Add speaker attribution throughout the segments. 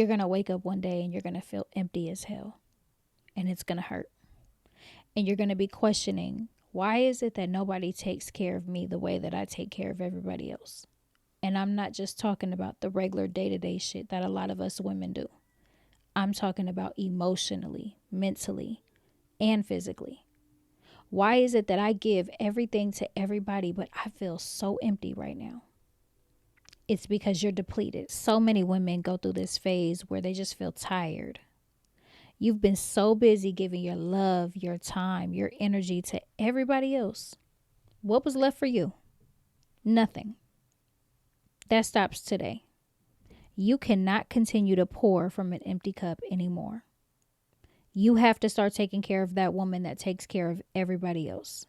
Speaker 1: You're going to wake up one day and you're going to feel empty as hell, and it's going to hurt. And you're going to be questioning, why is it that nobody takes care of me the way that I take care of everybody else? And I'm not just talking about the regular day-to-day shit that a lot of us women do. I'm talking about emotionally, mentally, and physically. Why is it that I give everything to everybody, but I feel so empty right now? It's because you're depleted. So many women go through this phase where they just feel tired. You've been so busy giving your love, your time, your energy to everybody else. What was left for you? Nothing. That stops today. You cannot continue to pour from an empty cup anymore. You have to start taking care of that woman that takes care of everybody else.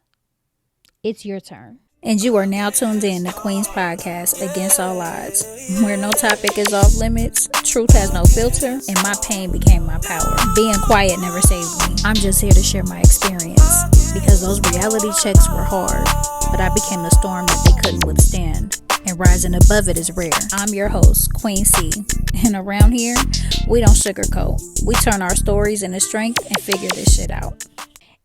Speaker 1: It's your turn. And you are now tuned in to QueenC podcast, Against All Odds, where no topic is off limits, truth has no filter, and my pain became my power. Being quiet never saved me. I'm just here to share my experience, because those reality checks were hard, but I became the storm that they couldn't withstand. And rising above it is rare. I'm your host, QueenC, and around here, we don't sugarcoat. We turn our stories into strength and figure this shit out.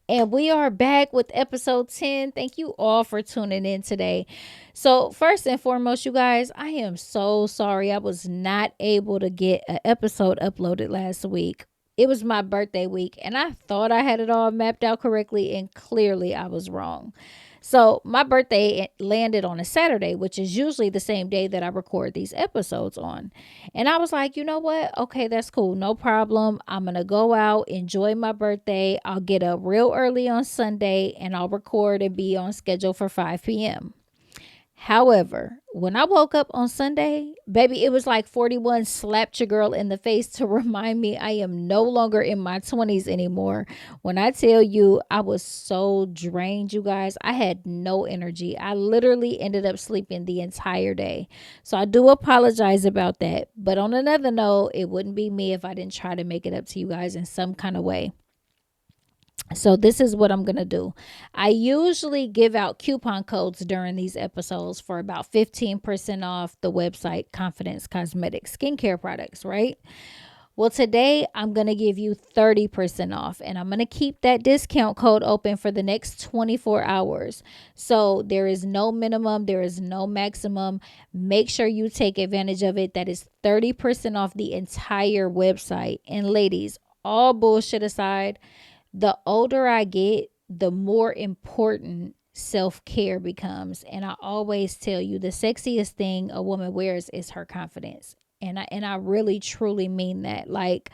Speaker 1: And we are back with episode 10. Thank you all for tuning in today. So first and foremost, you guys, I am so sorry I was not able to get an episode uploaded last week. It was my birthday week, and I thought I had it all mapped out correctly, and clearly I was wrong. So my birthday landed on a Saturday, which is usually the same day that I record these episodes on. And I was like, you know what? Okay, that's cool. No problem. I'm going to go out, enjoy my birthday. I'll get up real early on Sunday and I'll record and be on schedule for 5 p.m. However, when I woke up on Sunday, baby, it was like 41 slapped your girl in the face to remind me I am no longer in my 20s anymore. When I tell you I was so drained, you guys, I had no energy. I literally ended up sleeping the entire day. So I do apologize about that. But on another note, it wouldn't be me if I didn't try to make it up to you guys in some kind of way. So this is what I'm going to do. I usually give out coupon codes during these episodes for about 15% off the website Confidence Cosmetic skincare products, right? Well, today I'm going to give you 30% off, and I'm going to keep that discount code open for the next 24 hours. So there is no minimum, there is no maximum. Make sure you take advantage of it. That is 30% off the entire website. And ladies, all bullshit aside, the older I get, the more important self-care becomes. And I always tell you, the sexiest thing a woman wears is her confidence. And I really truly mean that. Like,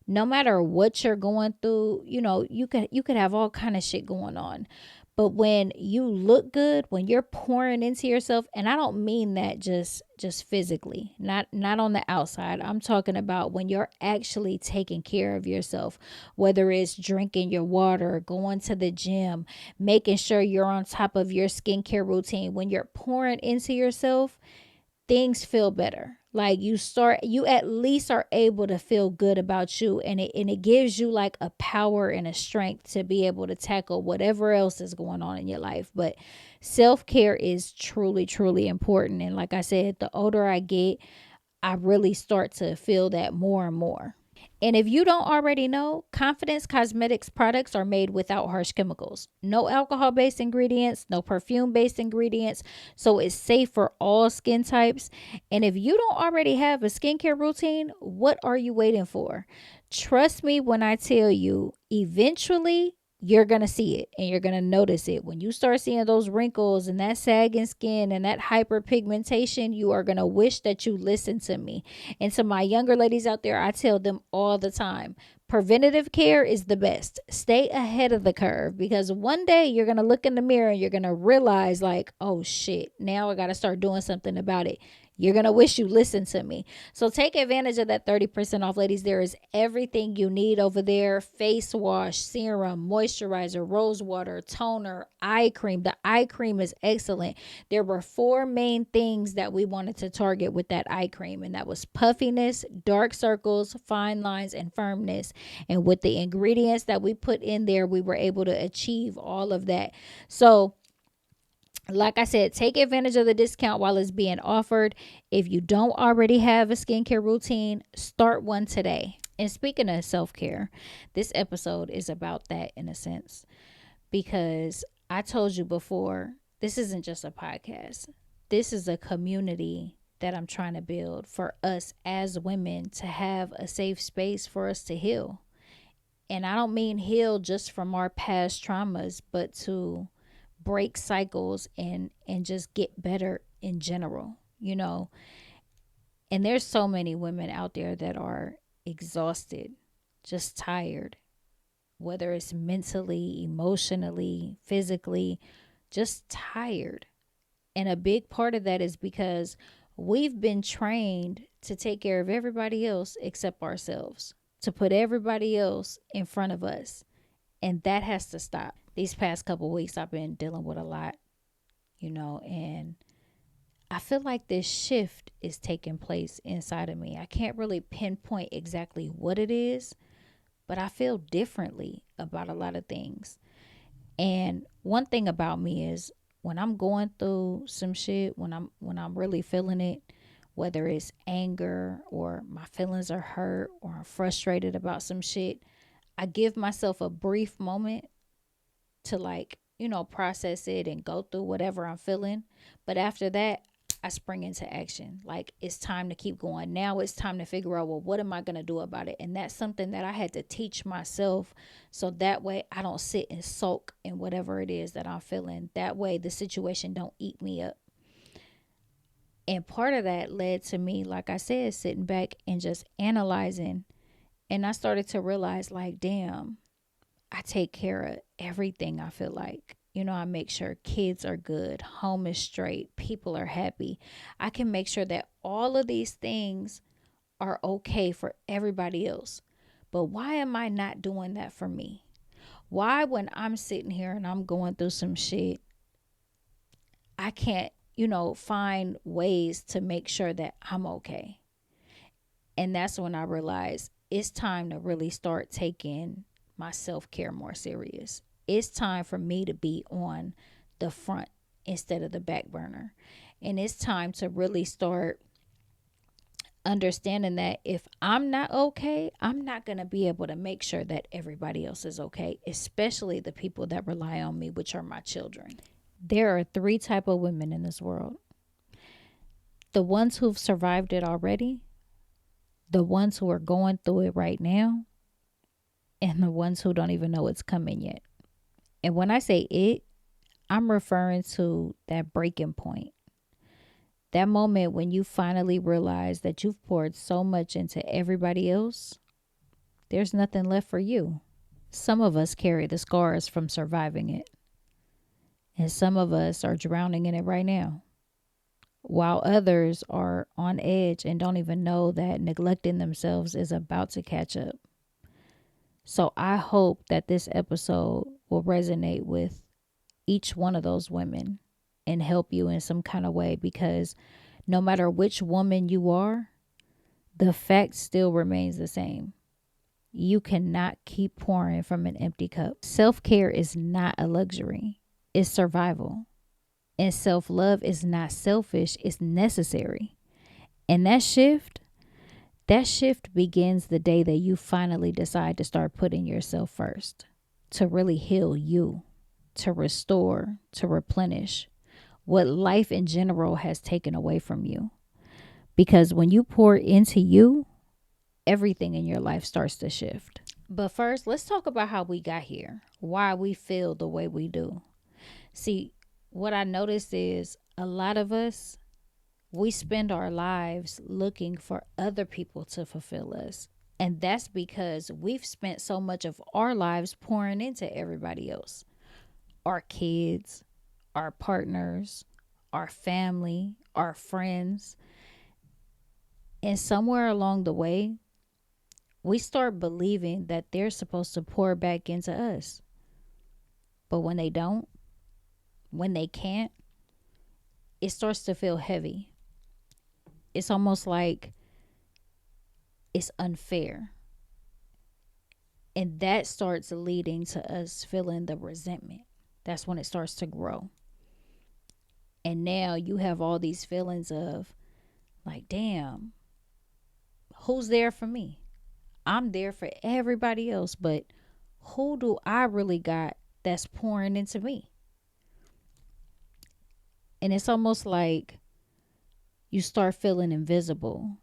Speaker 1: no matter what you're going through, you could have all kind of shit going on. But when you look good, when you're pouring into yourself, and I don't mean that just physically, not on the outside. I'm talking about when you're actually taking care of yourself, whether it's drinking your water, going to the gym, making sure you're on top of your skincare routine. When you're pouring into yourself, things feel better. Like you at least are able to feel good about you, and it gives you like a power and a strength to be able to tackle whatever else is going on in your life. But self-care is truly, truly important. And like I said, the older I get, I really start to feel that more and more. And if you don't already know, Confidence Cosmetics products are made without harsh chemicals. No alcohol-based ingredients, no perfume-based ingredients. So it's safe for all skin types. And if you don't already have a skincare routine, what are you waiting for? Trust me when I tell you, eventually you're going to see it and you're going to notice it. When you start seeing those wrinkles and that sagging skin and that hyperpigmentation, you are going to wish that you listened to me. And to my younger ladies out there, I tell them all the time, preventative care is the best. Stay ahead of the curve, because one day you're going to look in the mirror and you're going to realize like, oh shit, now I got to start doing something about it. You're going to wish you listened to me. So take advantage of that 30% off, ladies. There is everything you need over there. Face wash, serum, moisturizer, rose water, toner, eye cream. The eye cream is excellent. There were 4 main things that we wanted to target with that eye cream, and that was puffiness, dark circles, fine lines, and firmness. And with the ingredients that we put in there, we were able to achieve all of that. So Like I said, take advantage of the discount while it's being offered. If you don't already have a skincare routine, start one today. And speaking of self-care, this episode is about that in a sense, because I told you before, this isn't just a podcast. This is a community that I'm trying to build for us as women to have a safe space for us to heal. And I don't mean heal just from our past traumas, but to break cycles and just get better in general, you know. And there's so many women out there that are exhausted, just tired, whether it's mentally, emotionally, physically, just tired. And a big part of that is because we've been trained to take care of everybody else except ourselves, to put everybody else in front of us. And that has to stop. These past couple weeks, I've been dealing with a lot, you know, and I feel like this shift is taking place inside of me. I can't really pinpoint exactly what it is, but I feel differently about a lot of things. And one thing about me is when I'm going through some shit, when I'm really feeling it, whether it's anger or my feelings are hurt or I'm frustrated about some shit, I give myself a brief moment to, like, you know, process it and go through whatever I'm feeling. But after that, I spring into action. Like, it's time to keep going. Now it's time to figure out, well, what am I going to do about it? And that's something that I had to teach myself. So that way I don't sit and sulk in whatever it is that I'm feeling. That way the situation don't eat me up. And part of that led to me, like I said, sitting back and just analyzing. And I started to realize, like, damn, I take care of everything. I feel like, you know, I make sure kids are good, home is straight, people are happy. I can make sure that all of these things are okay for everybody else. But why am I not doing that for me? Why, when I'm sitting here and I'm going through some shit, I can't, you know, find ways to make sure that I'm okay? And that's when I realized it's time to really start taking my self-care more serious. It's time for me to be on the front instead of the back burner. And it's time to really start understanding that if I'm not okay, I'm not going to be able to make sure that everybody else is okay, especially the people that rely on me, which are my children. There are three type of women in this world: the ones who've survived it already, the ones who are going through it right now, and the ones who don't even know it's coming yet. And when I say it, I'm referring to that breaking point. That moment when you finally realize that you've poured so much into everybody else, there's nothing left for you. Some of us carry the scars from surviving it, and some of us are drowning in it right now, while others are on edge and don't even know that neglecting themselves is about to catch up. So I hope that this episode will resonate with each one of those women and help you in some kind of way, because no matter which woman you are, the fact still remains the same. You cannot keep pouring from an empty cup. Self-care is not a luxury, it's survival. And self-love is not selfish, it's necessary. And that shift begins the day that you finally decide to start putting yourself first, to really heal you, to restore, to replenish what life in general has taken away from you. Because when you pour into you, everything in your life starts to shift. But first, let's talk about how we got here, why we feel the way we do. See, what I noticed is a lot of us, we spend our lives looking for other people to fulfill us. And that's because we've spent so much of our lives pouring into everybody else: our kids, our partners, our family, our friends. And somewhere along the way, we start believing that they're supposed to pour back into us. But when they don't, when they can't, it starts to feel heavy. It's almost like it's unfair. And that starts leading to us feeling the resentment. That's when it starts to grow. And now you have all these feelings of like, damn, who's there for me? I'm there for everybody else, but who do I really got that's pouring into me? And it's almost like you start feeling invisible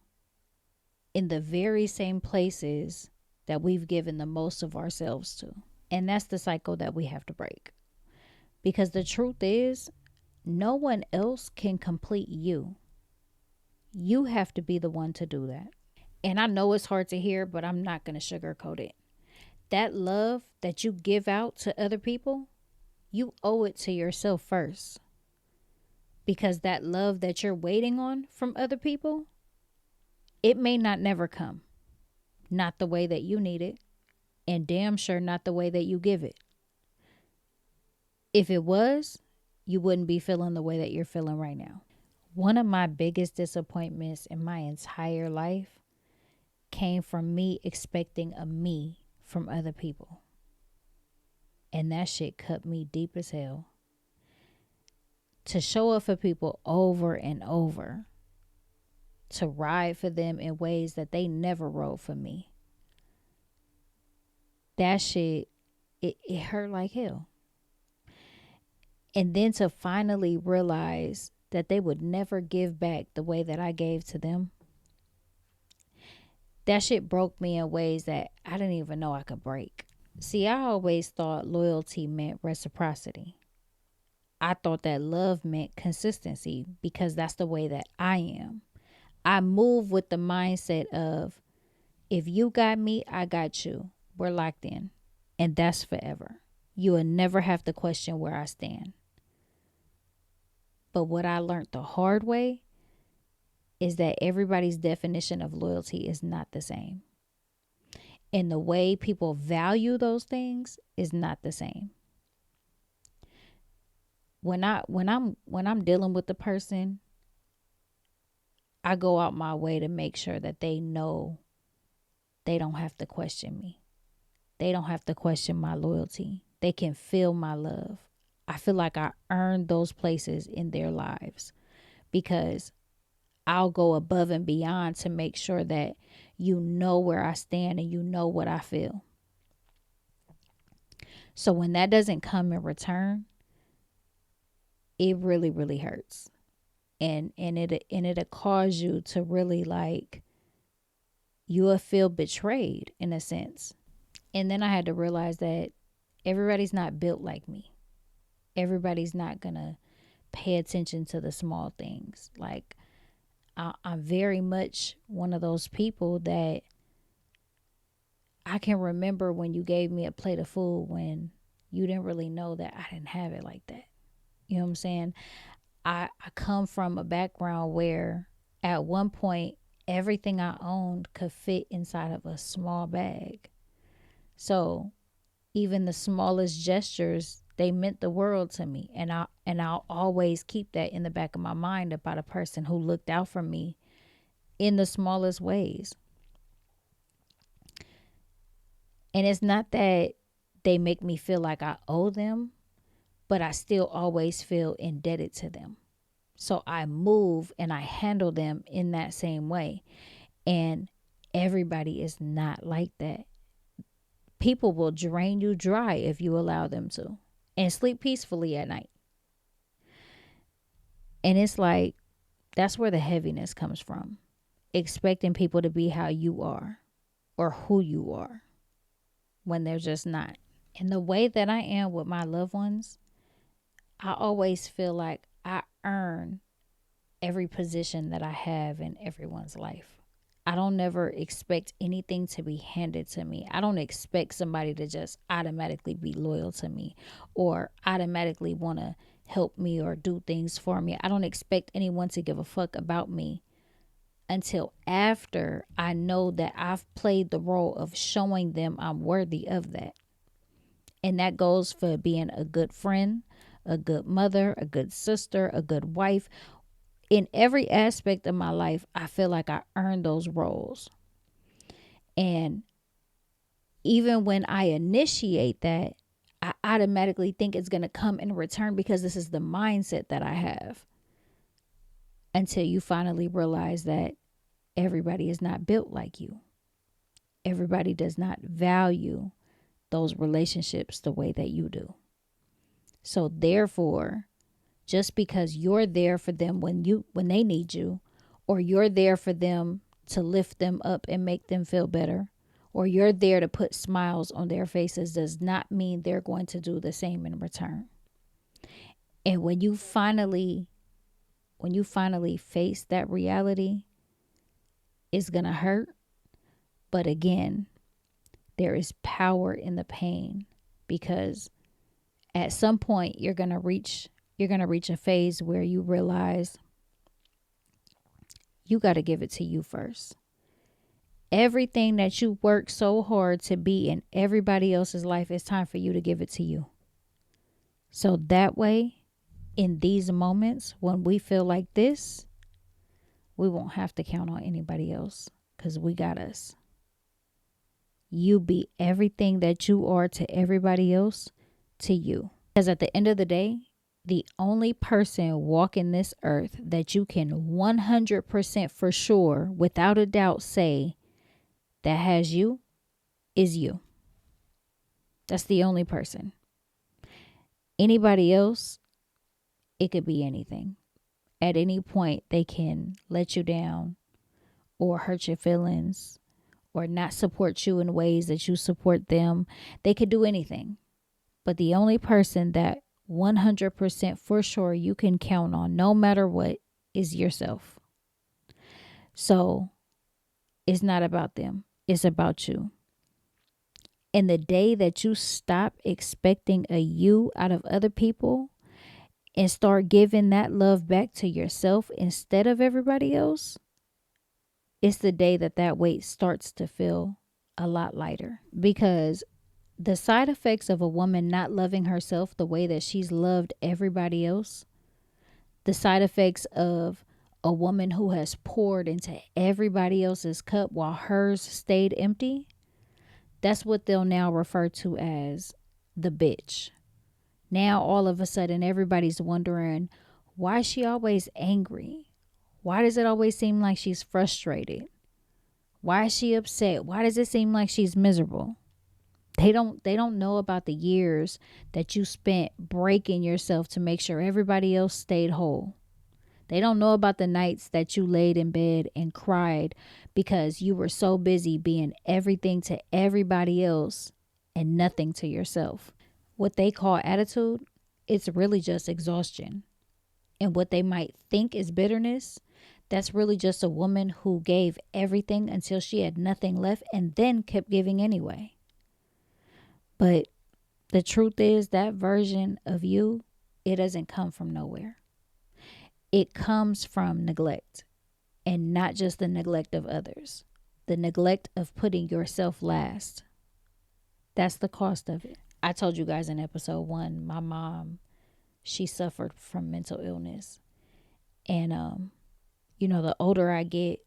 Speaker 1: in the very same places that we've given the most of ourselves to. And that's the cycle that we have to break. Because the truth is, no one else can complete you. You have to be the one to do that. And I know it's hard to hear, but I'm not going to sugarcoat it. That love that you give out to other people, you owe it to yourself first. Because that love that you're waiting on from other people, it may not never come. Not the way that you need it, and damn sure not the way that you give it. If it was, you wouldn't be feeling the way that you're feeling right now. One of my biggest disappointments in my entire life came from me expecting a me from other people. And that shit cut me deep as hell. To show up for people over and over, to ride for them in ways that they never rode for me. That shit, it hurt like hell. And then to finally realize that they would never give back the way that I gave to them. That shit broke me in ways that I didn't even know I could break. See, I always thought loyalty meant reciprocity. I thought that love meant consistency because that's the way that I am. I move with the mindset of, if you got me, I got you. We're locked in. And that's forever. You will never have to question where I stand. But what I learned the hard way is that everybody's definition of loyalty is not the same. And the way people value those things is not the same. When I'm dealing with the person, I go out my way to make sure that they know they don't have to question me. They don't have to question my loyalty. They can feel my love. I feel like I earned those places in their lives because I'll go above and beyond to make sure that you know where I stand and you know what I feel. So when that doesn't come in return, it really, really hurts. And it'll cause you to really like, you will feel betrayed in a sense. And then I had to realize that everybody's not built like me. Everybody's not gonna pay attention to the small things. Like I'm very much one of those people that I can remember when you gave me a plate of food when you didn't really know that I didn't have it like that. You know what I'm saying? I come from a background where at one point everything I owned could fit inside of a small bag. So even the smallest gestures, they meant the world to me. And I'll always keep that in the back of my mind about a person who looked out for me in the smallest ways. And it's not that they make me feel like I owe them, but I still always feel indebted to them. So I move and I handle them in that same way. And everybody is not like that. People will drain you dry if you allow them to, and sleep peacefully at night. And it's like, that's where the heaviness comes from. Expecting people to be how you are or who you are when they're just not. And the way that I am with my loved ones, I always feel like I earn every position that I have in everyone's life. I don't never expect anything to be handed to me. I don't expect somebody to just automatically be loyal to me or automatically want to help me or do things for me. I don't expect anyone to give a fuck about me until after I know that I've played the role of showing them I'm worthy of that. And that goes for being a good friend, a good mother, a good sister, a good wife. In every aspect of my life, I feel like I earned those roles. And even when I initiate that, I automatically think it's going to come in return because this is the mindset that I have. until you finally realize that everybody is not built like you. Everybody does not value those relationships the way that you do. So therefore, just because you're there for them when they need you, or you're there for them to lift them up and make them feel better, or you're there to put smiles on their faces, does not mean they're going to do the same in return. And when you finally face that reality, it's going to hurt. But again, there is power in the pain, because at some point you're going to reach a phase where you realize you got to give it to you first. Everything that you work so hard to be in everybody else's life, it's time for you to give it to you. So that way, in these moments when we feel like this, we won't have to count on anybody else, because we got us. You be everything that you are to everybody else to you. Because at the end of the day, the only person walking this earth that you can 100% for sure, without a doubt, say that has you is you. That's the only person. Anybody else, it could be anything. At any point, they can let you down or hurt your feelings or not support you in ways that you support them. They could do anything. But the only person that 100% for sure you can count on, no matter what, is yourself. So it's not about them. It's about you. And the day that you stop expecting a you out of other people and start giving that love back to yourself instead of everybody else, it's the day that weight starts to feel a lot lighter. Because the side effects of a woman not loving herself the way that she's loved everybody else, the side effects of a woman who has poured into everybody else's cup while hers stayed empty, that's what they'll now refer to as the bitch. Now all of a sudden everybody's wondering, why is she always angry? Why does it always seem like she's frustrated? Why is she upset? Why does it seem like she's miserable? They don't know about the years that you spent breaking yourself to make sure everybody else stayed whole. They don't know about the nights that you laid in bed and cried because you were so busy being everything to everybody else and nothing to yourself. What they call attitude, it's really just exhaustion. And what they might think is bitterness, that's really just a woman who gave everything until she had nothing left and then kept giving anyway. But the truth is, that version of you, it doesn't come from nowhere. It comes from neglect, and not just the neglect of others, the neglect of putting yourself last. That's the cost of it. I told you guys in episode 1, my mom, she suffered from mental illness. And, the older I get,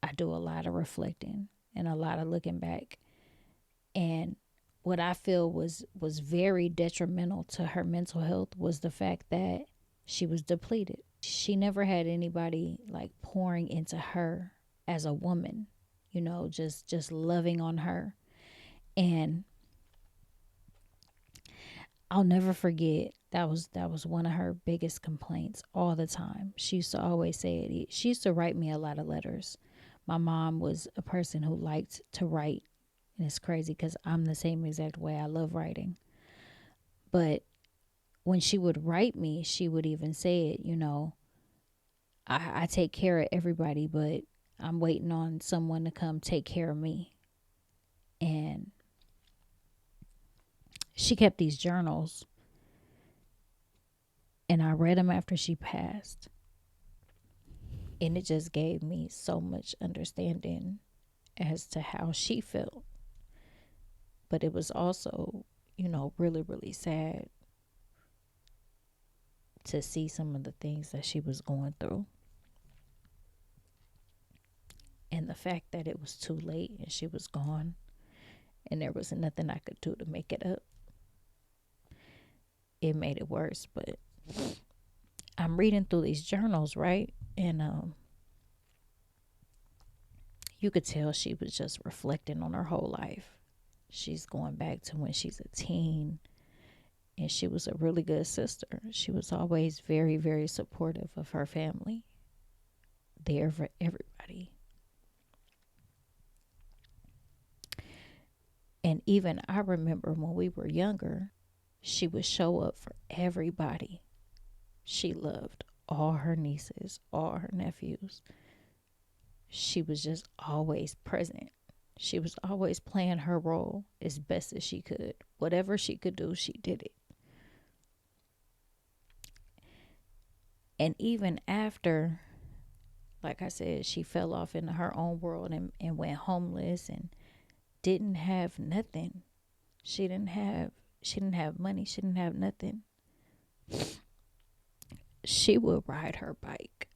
Speaker 1: I do a lot of reflecting and a lot of looking back. And what I feel was very detrimental to her mental health was the fact that she was depleted. She never had anybody like pouring into her as a woman, just loving on her. And I'll never forget, that was one of her biggest complaints all the time. She used to always say it. She used to write me a lot of letters. My mom was a person who liked to write. And it's crazy because I'm the same exact way. I love writing. But when she would write me, she would even say it, I take care of everybody, but I'm waiting on someone to come take care of me. And she kept these journals. And I read them after she passed. And it just gave me so much understanding as to how she felt. But it was also, really, really sad to see some of the things that she was going through. And the fact that it was too late and she was gone and there was nothing I could do to make it up, it made it worse. But I'm reading through these journals, right? And you could tell she was just reflecting on her whole life. She's going back to when she's a teen, and she was a really good sister. She was always very, very supportive of her family, there for everybody. And even I remember when we were younger, she would show up for everybody. She loved all her nieces, all her nephews. She was just always present. She was always playing her role as best as she could. Whatever she could do, she did it. And even after, like I said, she fell off into her own world and went homeless and didn't have nothing. She didn't have money. She didn't have nothing. She would ride her bike.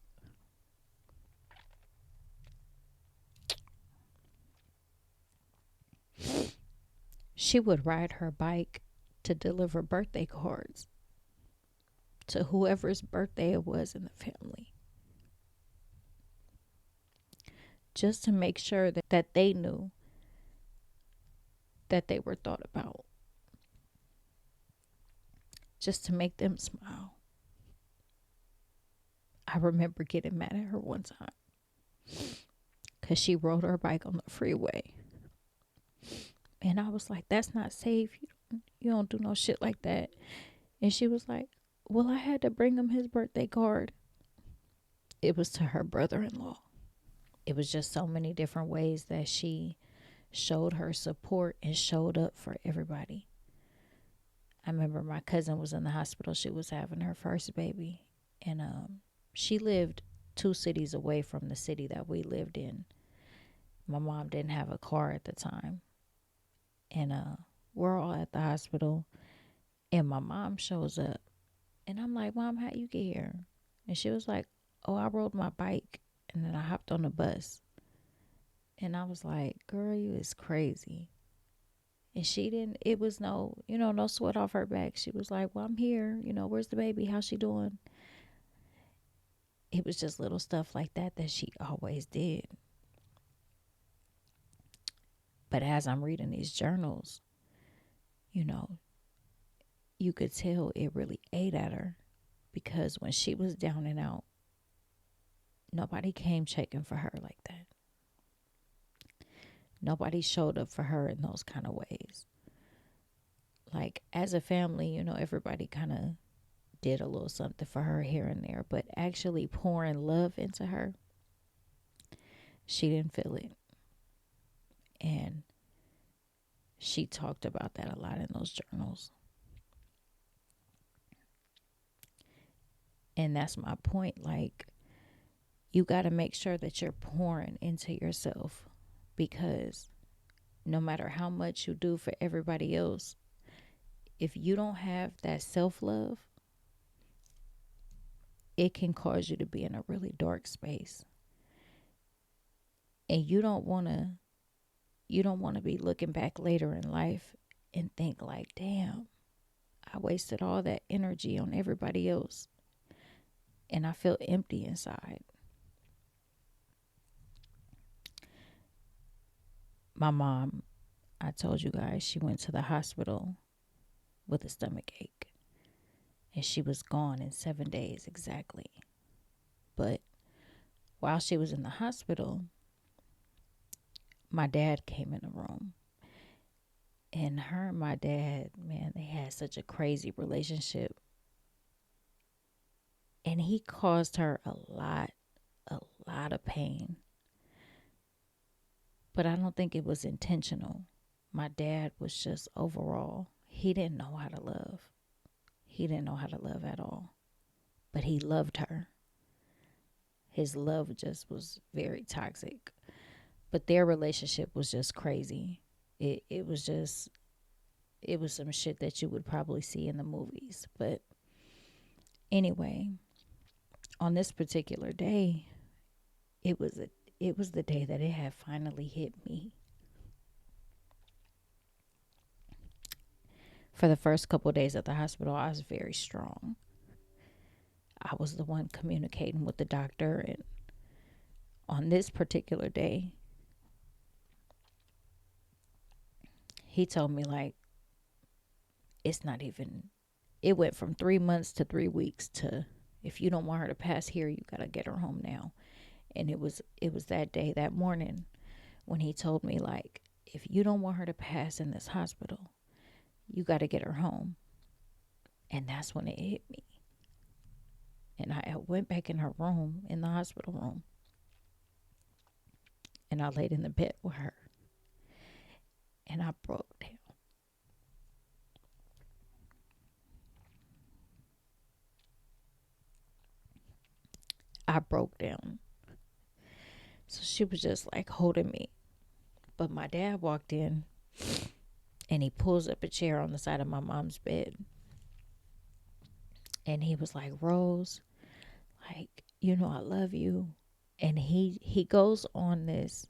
Speaker 1: She would ride her bike to deliver birthday cards to whoever's birthday it was in the family, just to make sure that they knew that they were thought about, just to make them smile. I remember getting mad at her one time because she rode her bike on the freeway. And I was like, that's not safe. You don't do no shit like that. And she was like, well, I had to bring him his birthday card. It was to her brother-in-law. It was just so many different ways that she showed her support and showed up for everybody. I remember my cousin was in the hospital. She was having her first baby. And she lived 2 cities away from the city that we lived in. My mom didn't have a car at the time. And we're all at the hospital. And my mom shows up. And I'm like, Mom, how you get here? And she was like, oh, I rode my bike. And then I hopped on the bus. And I was like, girl, you is crazy. And she didn't, it was no sweat off her back. She was like, well, I'm here. Where's the baby? How's she doing? It was just little stuff like that she always did. But as I'm reading these journals, you could tell it really ate at her, because when she was down and out, nobody came checking for her like that. Nobody showed up for her in those kind of ways. Like, as a family, everybody kind of did a little something for her here and there, but actually pouring love into her, she didn't feel it. And she talked about that a lot in those journals. And that's my point. Like, you got to make sure that you're pouring into yourself, because no matter how much you do for everybody else, if you don't have that self-love, it can cause you to be in a really dark space. And you don't want to be looking back later in life and think like, damn, I wasted all that energy on everybody else and I feel empty inside. My mom, I told you guys, she went to the hospital with a stomach ache, and she was gone in 7 days exactly. But while she was in the hospital, my dad came in the room. And her and my dad, man, they had such a crazy relationship. And he caused her a lot of pain. But I don't think it was intentional. My dad was just overall, he didn't know how to love. He didn't know how to love at all. But he loved her. His love just was very toxic. But their relationship was just crazy. It was some shit that you would probably see in the movies. But anyway, on this particular day, it was the day that it had finally hit me. For the first couple of days at the hospital, I was very strong. I was the one communicating with the doctor. And on this particular day, he told me, like, it's not even, it went from 3 months to 3 weeks to, if you don't want her to pass here, you got to get her home now. And it was that day, that morning, when he told me, like, if you don't want her to pass in this hospital, you got to get her home. And that's when it hit me. And I went back in her room, in the hospital room, and I laid in the bed with her. And I broke down. I broke down. So she was just like holding me. But my dad walked in and he pulls up a chair on the side of my mom's bed. And he was like, Rose, like, I love you. And he goes on this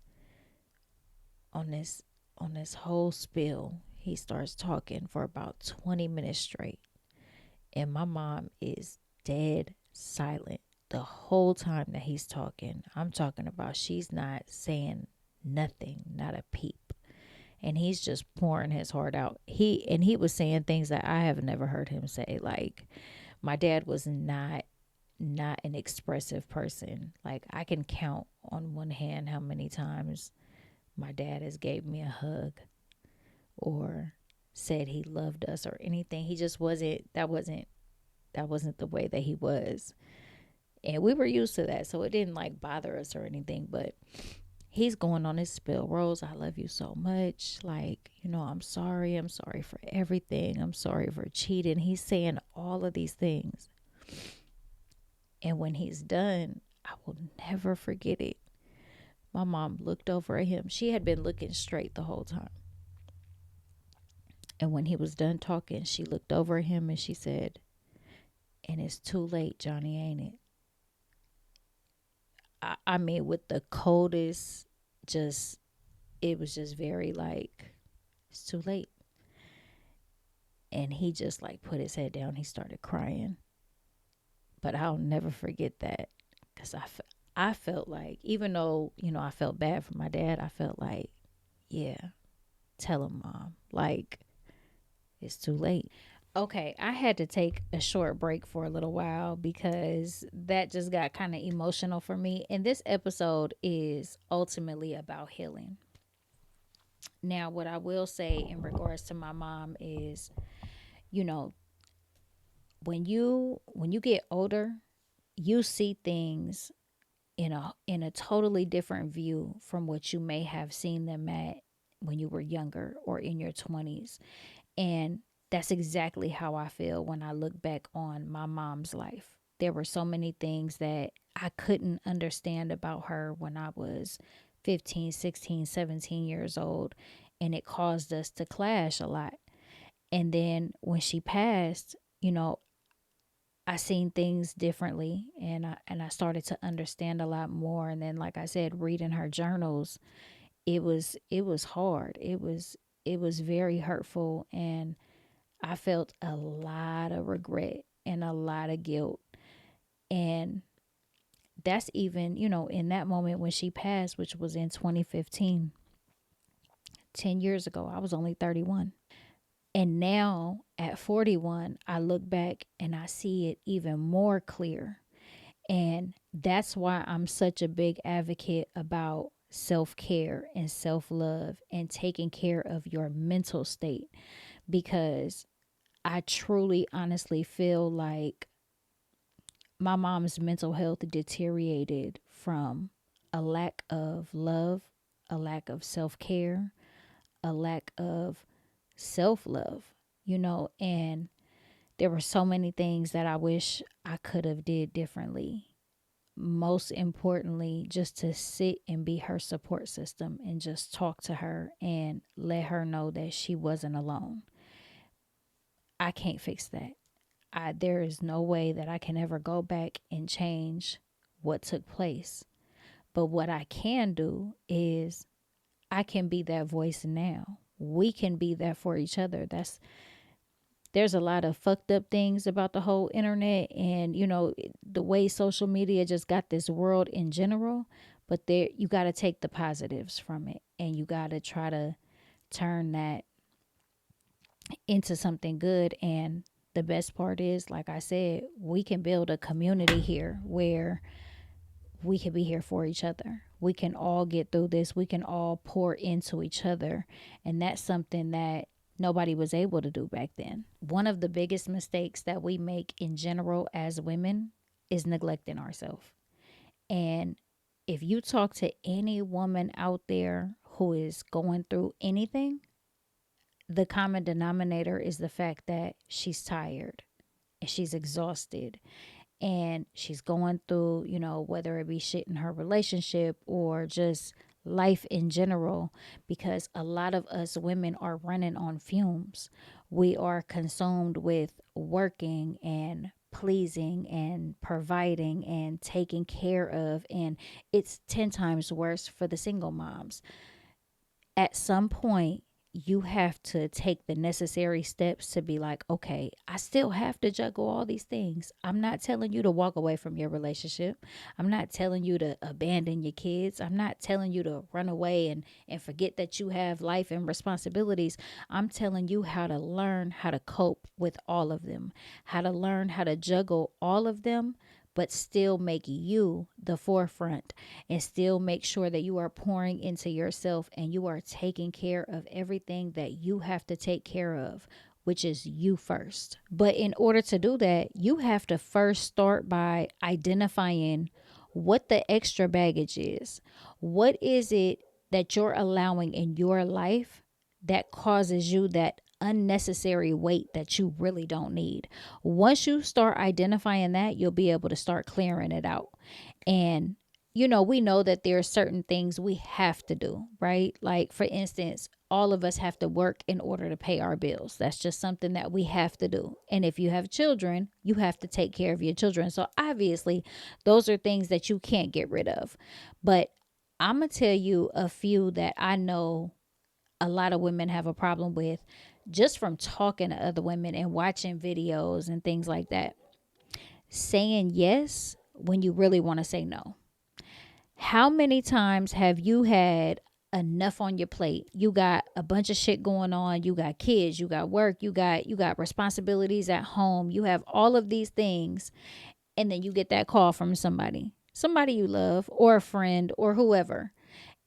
Speaker 1: whole spiel. He starts talking for about 20 minutes straight. And my mom is dead silent the whole time that he's talking. I'm talking about she's not saying nothing, not a peep. And he's just pouring his heart out. He was saying things that I have never heard him say. Like, my dad was not an expressive person. Like, I can count on one hand how many times my dad has gave me a hug or said he loved us or anything. He just wasn't the way that he was. And we were used to that, so it didn't like bother us or anything. But he's going on his spill. Rose, I love you so much. Like, I'm sorry. I'm sorry for everything. I'm sorry for cheating. He's saying all of these things. And when he's done, I will never forget it. My mom looked over at him. She had been looking straight the whole time. And when he was done talking, she looked over at him and she said, and it's too late, Johnny, ain't it? I mean, with the coldest, it was just very like, it's too late. And he just like put his head down. He started crying. But I'll never forget that, because I felt like, even though, I felt bad for my dad, I felt like, yeah, tell him, Mom, like, it's too late. Okay, I had to take a short break for a little while because that just got kind of emotional for me. And this episode is ultimately about healing. Now, what I will say in regards to my mom is, you know, when you get older, you see things in a totally different view from what you may have seen them at when you were younger or in your 20s. And that's exactly how I feel when I look back on my mom's life. There were so many things that I couldn't understand about her when I was 15, 16, 17 years old, and it caused us to clash a lot. And then when she passed, I seen things differently, and I started to understand a lot more. And then, like I said, reading her journals, it was hard. It was very hurtful, and I felt a lot of regret and a lot of guilt. And that's even, in that moment when she passed, which was in 2015, 10 years ago, I was only 31. And now at 41, I look back and I see it even more clear. And that's why I'm such a big advocate about self-care and self-love and taking care of your mental state, because I truly honestly feel like my mom's mental health deteriorated from a lack of love, a lack of self-care, a lack of self-love, and there were so many things that I wish I could have did differently. Most importantly, just to sit and be her support system and just talk to her and let her know that she wasn't alone. I can't fix that. There is no way that I can ever go back and change what took place. But what I can do is I can be that voice now. We can be that for each other. there's a lot of fucked up things about the whole internet, and the way social media just got this world in general. But there, you got to take the positives from it, and you got to try to turn that into something good. And the best part is, like I said, we can build a community here where we can be here for each other. We can all get through this. We can all pour into each other. And that's something that nobody was able to do back then. One of the biggest mistakes that we make in general as women is neglecting ourselves. And if you talk to any woman out there who is going through anything, the common denominator is the fact that she's tired and she's exhausted and she's going through, whether it be shit in her relationship or just life in general, because a lot of us women are running on fumes. We are consumed with working and pleasing and providing and taking care of, and it's 10 times worse for the single moms. At some point, you have to take the necessary steps to be like, okay, I still have to juggle all these things. I'm not telling you to walk away from your relationship. I'm not telling you to abandon your kids. I'm not telling you to run away and forget that you have life and responsibilities. I'm telling you how to learn how to cope with all of them, how to learn how to juggle all of them, but still make you the forefront and still make sure that you are pouring into yourself and you are taking care of everything that you have to take care of, which is you first. But in order to do that, you have to first start by identifying what the extra baggage is. What is it that you're allowing in your life that causes you that unnecessary weight that you really don't need? Once you start identifying that, you'll be able to start clearing it out. And we know that there are certain things we have to do, right? Like, for instance, all of us have to work in order to pay our bills. That's just something that we have to do. And if you have children, you have to take care of your children. So obviously, those are things that you can't get rid of. But I'm going to tell you a few that I know a lot of women have a problem with, just from talking to other women and watching videos and things like that. Saying yes when you really want to say no. How many times have you had enough on your plate? You got a bunch of shit going on. You got kids, you got work, you got responsibilities at home. You have all of these things, and then you get that call from somebody you love, or a friend, or whoever.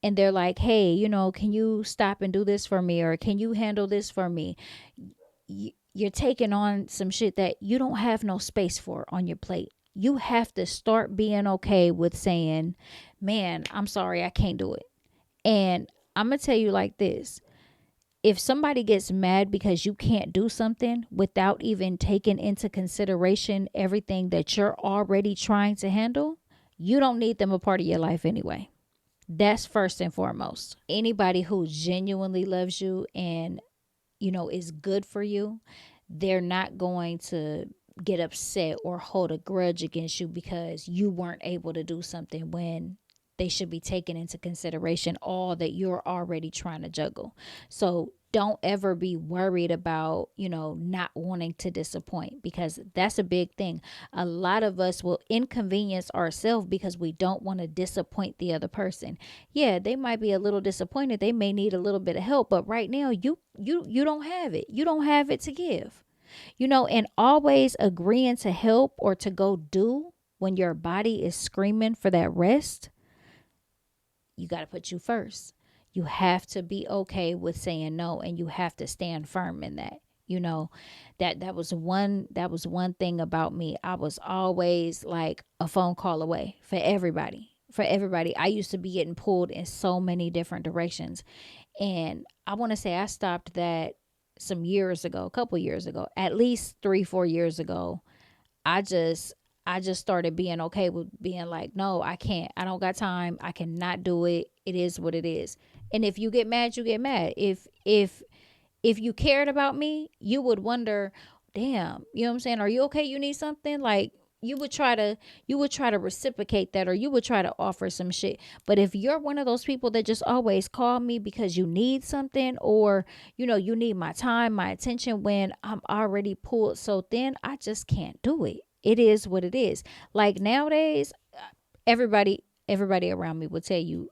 Speaker 1: And they're like, hey, can you stop and do this for me? Or can you handle this for me? You're taking on some shit that you don't have no space for on your plate. You have to start being okay with saying, man, I'm sorry, I can't do it. And I'm going to tell you like this. If somebody gets mad because you can't do something without even taking into consideration everything that you're already trying to handle, you don't need them a part of your life anyway. That's first and foremost. Anybody who genuinely loves you and, is good for you, they're not going to get upset or hold a grudge against you because you weren't able to do something, when they should be taking into consideration all that you're already trying to juggle. So don't ever be worried about, not wanting to disappoint, because that's a big thing. A lot of us will inconvenience ourselves because we don't want to disappoint the other person. Yeah, they might be a little disappointed. They may need a little bit of help, but right now you don't have it. You don't have it to give. And always agreeing to help or to go do when your body is screaming for that rest, you got to put you first. You have to be okay with saying no, and you have to stand firm in that. That was one thing about me. I was always like a phone call away for everybody. For everybody. I used to be getting pulled in so many different directions. And I want to say I stopped that some years ago, a couple years ago, at least 3-4 years ago. I just started being okay with being like, no, I can't. I don't got time. I cannot do it. It is what it is. And if you get mad, you get mad. If you cared about me, you would wonder, damn, you know what I'm saying? Are you okay? You need something? Like, you would try to reciprocate that, or you would try to offer some shit. But if you're one of those people that just always call me because you need something, or you need my time, my attention, when I'm already pulled so thin, I just can't do it. It is what it is. Like nowadays, everybody around me will tell you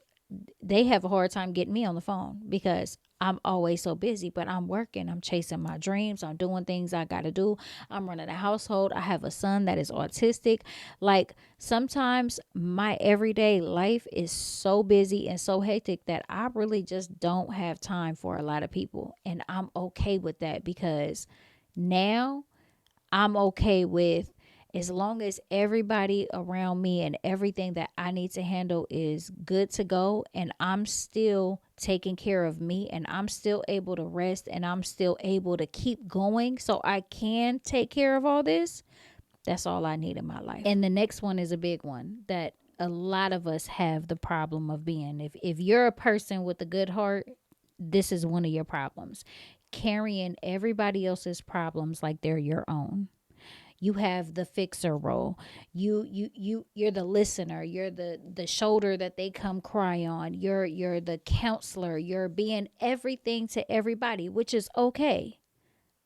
Speaker 1: they have a hard time getting me on the phone because I'm always so busy, but I'm working, I'm chasing my dreams, I'm doing things I got to do. I'm running a household. I have a son that is autistic. Like sometimes my everyday life is so busy and so hectic that I really just don't have time for a lot of people. And I'm okay with that because now I'm okay with, as long as everybody around me and everything that I need to handle is good to go, and I'm still taking care of me, and I'm still able to rest, and I'm still able to keep going so I can take care of all this. That's all I need in my life. And the next one is a big one that a lot of us have the problem of being. If you're a person with a good heart, this is one of your problems. Carrying everybody else's problems like they're your own. You have the fixer role. You're the listener. You're the shoulder that they come cry on. You're the counselor. You're being everything to everybody, which is okay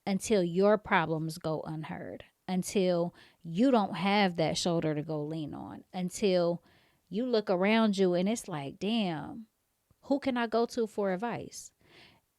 Speaker 1: until your problems go unheard, until you don't have that shoulder to go lean on, until you look around you and it's like, damn, who can I go to for advice?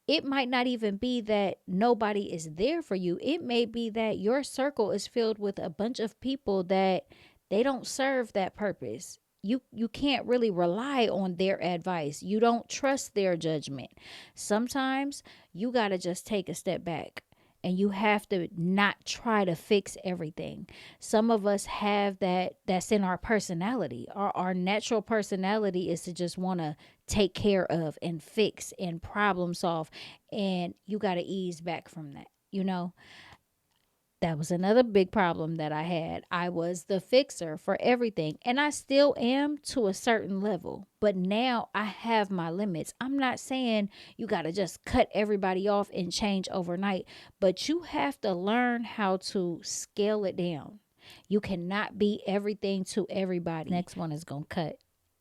Speaker 1: It might not even be that nobody is there for you. It may be that your circle is filled with a bunch of people that they don't serve that purpose. You can't really rely on their advice. You don't trust their judgment. Sometimes you got to just take a step back, and you have to not try to fix everything. Some of us have that's in our personality. Our natural personality is to just want to take care of and fix and problem solve, and you got to ease back from that. That was another big problem that I had. I was the fixer for everything, and I still am to a certain level. But now I have my limits. I'm not saying you got to just cut everybody off and change overnight, but you have to learn how to scale it down. You cannot be everything to everybody. Next one is going to cut.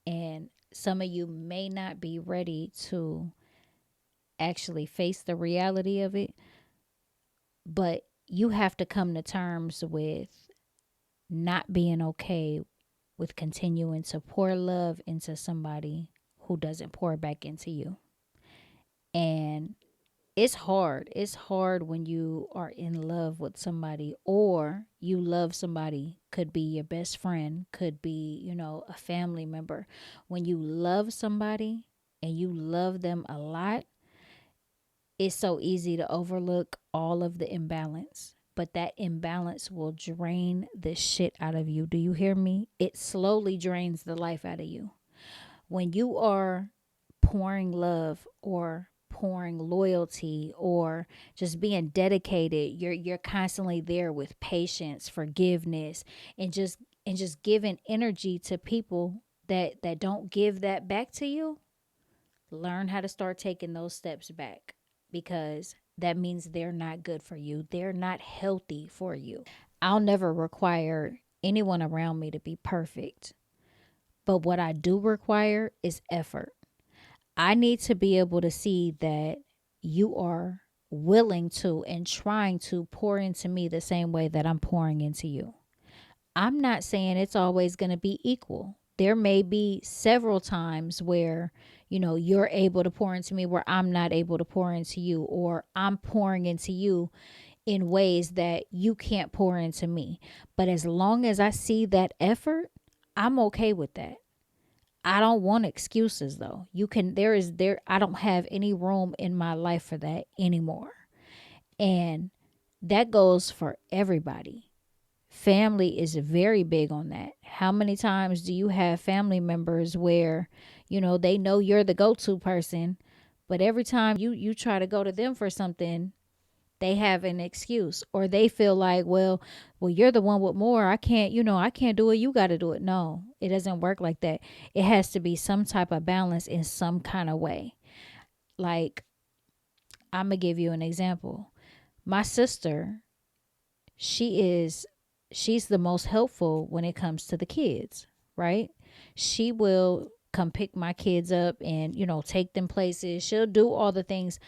Speaker 1: And some of you may not be ready to actually face the reality of it, but you have to come to terms with not being okay with continuing to pour love into somebody who doesn't pour back into you. And it's hard. It's hard when you are in love with somebody, or you love somebody, could be your best friend, could be, a family member. When you love somebody and you love them a lot, it's so easy to overlook all of the imbalance. But that imbalance will drain the shit out of you. Do you hear me? It slowly drains the life out of you. When you are pouring love or pouring loyalty or just being dedicated, you're constantly there with patience, forgiveness, and just giving energy to people that don't give that back to you. Learn how to start taking those steps back, because that means they're not good for you. They're not healthy for you. I'll never require anyone around me to be perfect, but what I do require is effort. I need to be able to see that you are willing to and trying to pour into me the same way that I'm pouring into you. I'm not saying it's always going to be equal. There may be several times where, you're able to pour into me where I'm not able to pour into you, or I'm pouring into you in ways that you can't pour into me. But as long as I see that effort, I'm okay with that. I don't want excuses though. I don't have any room in my life for that anymore. And that goes for everybody. Family is very big on that. How many times do you have family members where, they know you're the go-to person, but every time you try to go to them for something, they have an excuse, or they feel like, well, you're the one with more. I can't do it. You got to do it. No, it doesn't work like that. It has to be some type of balance in some kind of way. Like, I'm going to give you an example. My sister, she is she's the most helpful when it comes to the kids, right? She will come pick my kids up and, take them places. She'll do all the things.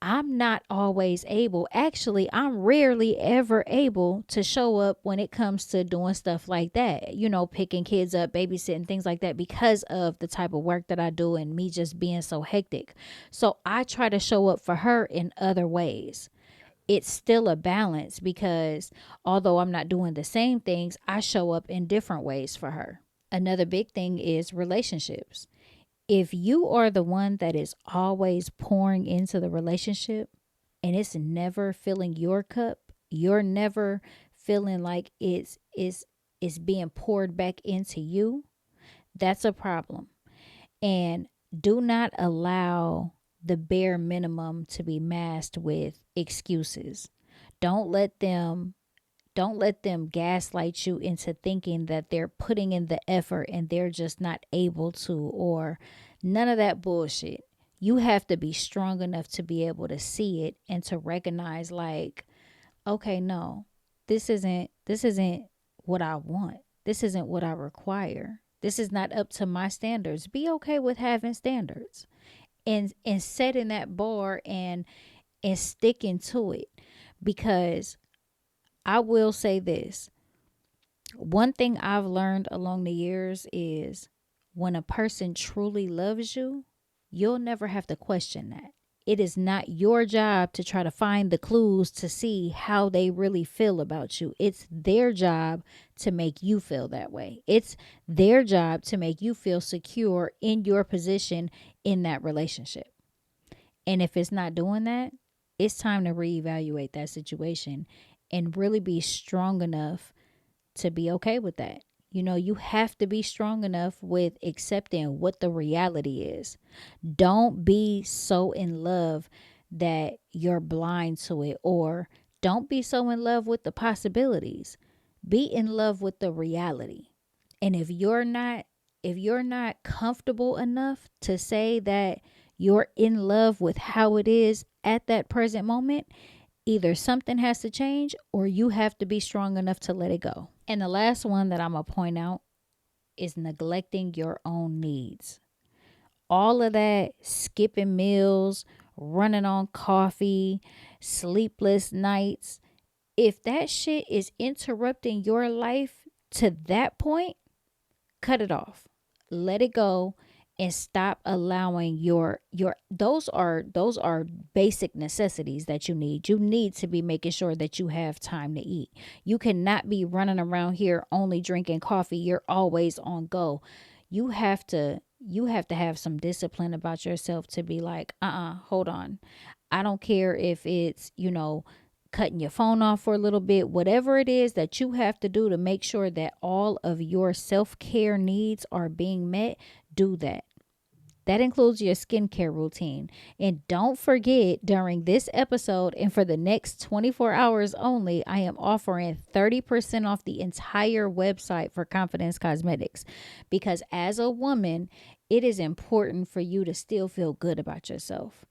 Speaker 1: I'm not always able. Actually, I'm rarely ever able to show up when it comes to doing stuff like that, picking kids up, babysitting, things like that, because of the type of work that I do and me just being so hectic. So I try to show up for her in other ways. It's still a balance because although I'm not doing the same things, I show up in different ways for her. Another big thing is relationships. If you are the one that is always pouring into the relationship and it's never filling your cup, you're never feeling like it's being poured back into you, that's a problem. And do not allow the bare minimum to be masked with excuses. Don't let them don't let them gaslight you into thinking that they're putting in the effort and they're just not able to, or none of that bullshit. You have to be strong enough to be able to see it and to recognize, like, okay, no, this isn't what I want. This isn't what I require. This is not up to my standards. Be okay with having standards and setting that bar and sticking to it. Because I will say this. One thing I've learned along the years is when a person truly loves you, you'll never have to question that. It is not your job to try to find the clues to see how they really feel about you. It's their job to make you feel that way. It's their job to make you feel secure in your position in that relationship. And if it's not doing that, it's time to reevaluate that situation and really be strong enough to be okay with that. You have to be strong enough with accepting what the reality is. Don't be so in love that you're blind to it, or don't be so in love with the possibilities. Be in love with the reality. And if you're not comfortable enough to say that you're in love with how it is at that present moment, either something has to change or you have to be strong enough to let it go. And the last one that I'm going to point out is neglecting your own needs. All of that skipping meals, running on coffee, sleepless nights, if that shit is interrupting your life to that point, cut it off. Let it go and stop allowing your those are basic necessities that you need. You need to be making sure that you have time to eat. You cannot be running around here only drinking coffee. You're always on go. You have to have some discipline about yourself to be like, hold on. I don't care if it's, cutting your phone off for a little bit, whatever it is that you have to do to make sure that all of your self-care needs are being met, do that. That includes your skincare routine. And don't forget, during this episode and for the next 24 hours only, I am offering 30% off the entire website for Confidence Cosmetics. Because as a woman, it is important for you to still feel good about yourself.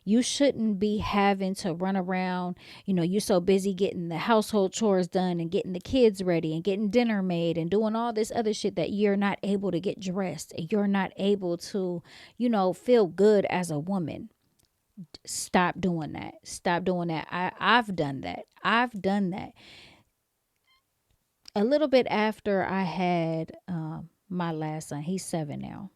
Speaker 1: You shouldn't be having to run around. You're so busy getting the household chores done and getting the kids ready and getting dinner made and doing all this other shit that you're not able to get dressed and you're not able to, feel good as a woman. Stop doing that. Stop doing that. I've done that. A little bit after I had my last son. He's 7 now.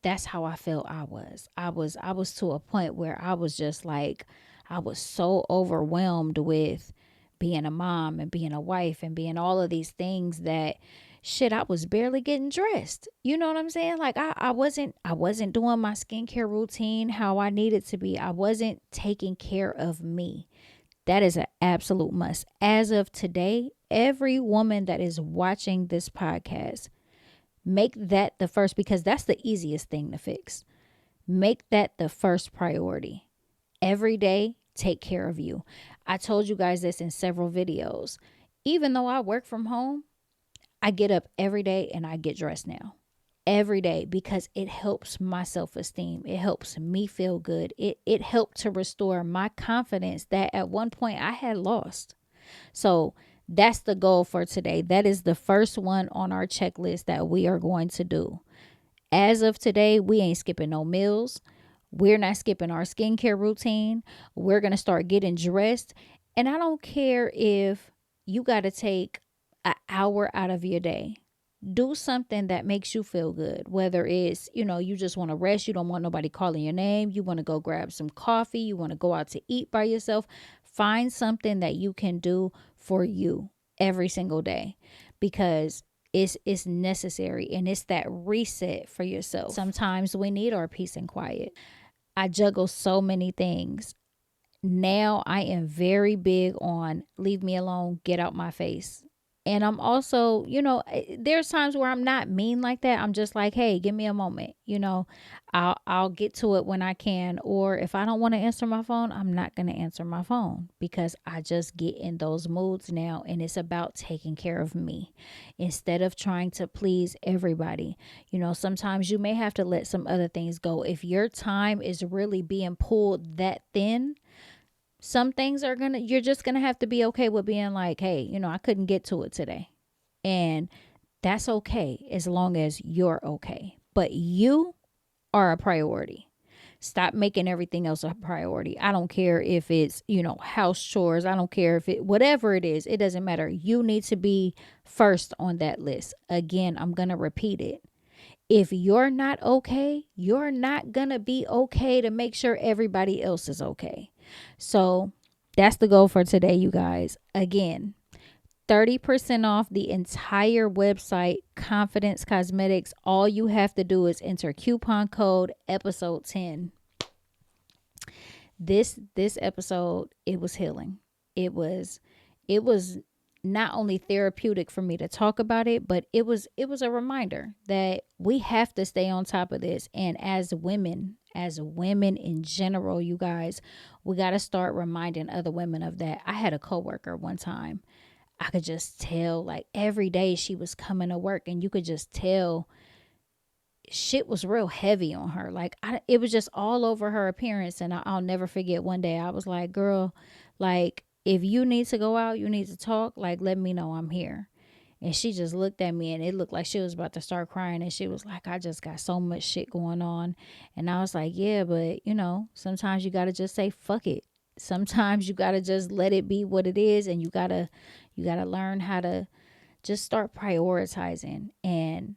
Speaker 1: That's how I felt I was to a point where I was just like, I was so overwhelmed with being a mom and being a wife and being all of these things that shit, I was barely getting dressed. You know what I'm saying? Like I wasn't doing my skincare routine how I needed to be. I wasn't taking care of me. That is an absolute must. As of today, every woman that is watching this podcast, make that the first, because that's the easiest thing to fix. Make that the first priority. Every day, take care of you. I told you guys this in several videos. Even though I work from home, I get up every day and I get dressed now. Every day, because it helps my self-esteem. It helps me feel good. It helped to restore my confidence that at one point I had lost. So That's the goal for today. That is the first one on our checklist that we are going to do. As of today, we ain't skipping no meals. We're not skipping our skincare routine. We're going to start getting dressed. And I don't care if you got to take an hour out of your day. Do something that makes you feel good. Whether it's, you just want to rest. You don't want nobody calling your name. You want to go grab some coffee. You want to go out to eat by yourself. Find something that you can do for you every single day, because it's necessary, and it's that reset for yourself. Sometimes we need our peace and quiet. I juggle so many things. Now I am very big on leave me alone, get out my face. And I'm also, there's times where I'm not mean like that. I'm just like, hey, give me a moment. I'll get to it when I can. Or if I don't want to answer my phone, I'm not going to answer my phone, because I just get in those moods now. And it's about taking care of me instead of trying to please everybody. Sometimes you may have to let some other things go. If your time is really being pulled that thin, some things you're just gonna have to be okay with being like, hey, I couldn't get to it today. And that's okay as long as you're okay. But you are a priority. Stop making everything else a priority. I don't care if it's, house chores. I don't care if whatever it is, it doesn't matter. You need to be first on that list. Again, I'm gonna repeat it. If you're not okay, you're not gonna be okay to make sure everybody else is okay. So that's the goal for today, you guys. Again, 30% off the entire website, Confidence Cosmetics. All you have to do is enter coupon code episode 10. This episode, it was healing. It was not only therapeutic for me to talk about it, but it was a reminder that we have to stay on top of this. And as women in general, you guys, we got to start reminding other women of that. I had a coworker one time. I could just tell, like, every day she was coming to work, and you could just tell shit was real heavy on her. Like, it was just all over her appearance. And I'll never forget, one day I was like, girl, like, if you need to go out, you need to talk, like, let me know, I'm here. And she just looked at me, and it looked like she was about to start crying. And she was like, I just got so much shit going on. And I was like, yeah, but sometimes you got to just say, fuck it. Sometimes you got to just let it be what it is. And you got to learn how to just start prioritizing. And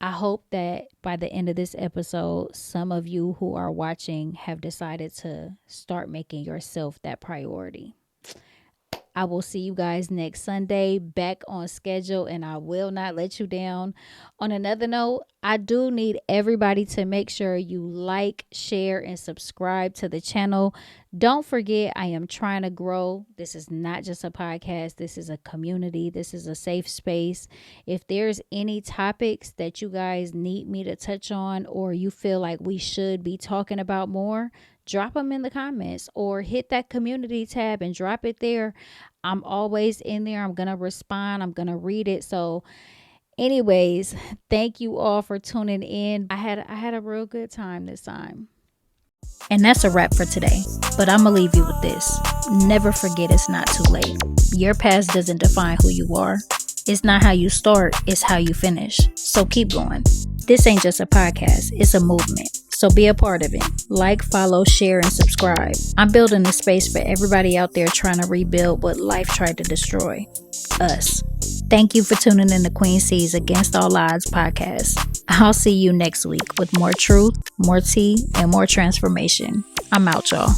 Speaker 1: I hope that by the end of this episode, some of you who are watching have decided to start making yourself that priority. I will see you guys next Sunday, back on schedule, and I will not let you down. On another note, I do need everybody to make sure you like, share, and subscribe to the channel. Don't forget, I am trying to grow. This is not just a podcast. This is a community. This is a safe space. If there's any topics that you guys need me to touch on, or you feel like we should be talking about more, drop them in the comments, or hit that community tab and drop it there. I'm always in there. I'm going to respond. I'm going to read it. So anyways, thank you all for tuning in. I had a real good time this time. And that's a wrap for today. But I'm going to leave you with this. Never forget it's not too late. Your past doesn't define who you are. It's not how you start, it's how you finish. So keep going. This ain't just a podcast, it's a movement. So be a part of it. Like, follow, share, and subscribe. I'm building a space for everybody out there trying to rebuild what life tried to destroy. Us. Thank you for tuning in to QueenC's Against All Odds podcast. I'll see you next week with more truth, more tea, and more transformation. I'm out, y'all.